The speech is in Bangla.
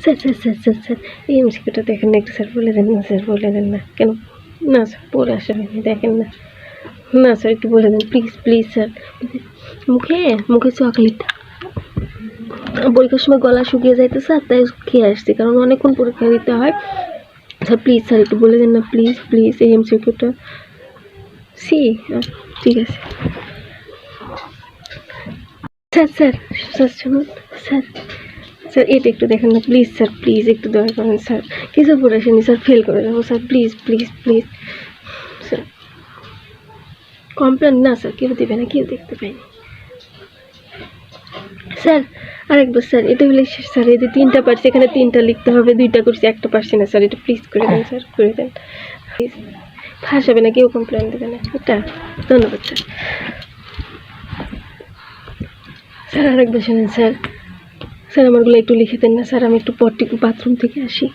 Sir sir sir sir sir এই এমসিকিউটা দেখেন না একটু, স্যার বলে দেন না, স্যার বলে দেন না। কেন না স্যার পড়ে আসা হয়নি, দেখেন না। না স্যার একটু বলে দেন প্লিজ প্লিজ স্যার। মুখে মুখে চকলেট, পরীক্ষার সময় গলা শুকিয়ে যাইতে স্যার, তাই খেয়ে আসছি, কারণ অনেকক্ষণ পরীক্ষা দিতে হয়। স্যার প্লিজ স্যার একটু বলে দেন না, প্লিজ প্লিজ এই এমসিকিউটা। ঠিক আছে স্যার। স্যার স্যার শুনুন স্যার, স্যার এটা একটু দেখেন না প্লিজ স্যার, প্লিজ একটু দয়া করেন স্যার। কিছু পড়ে আসেনি স্যার, ফেল করে দেবো sir, please please please sir. Complain না স্যার, কেউ দেবে না, কেউ দেখতে পায়নি স্যার। আরেকবার স্যার, এটা হলে স্যার এই যে 3টা পারছি, এখানে 3টা লিখতে হবে, 2টা করছি, 1টা পারছি না স্যার, এটা প্লিজ করে দেন স্যার, করে দেন প্লিজ। ফাঁসাবে না, কেউ কমপ্লেন দেবে না এটা। ধন্যবাদ স্যার। স্যার আরেকবার শোনেন স্যার, স্যার আমারগুলো একটু লিখে দেন না স্যার, আমি একটু বাথরুম থেকে আসি।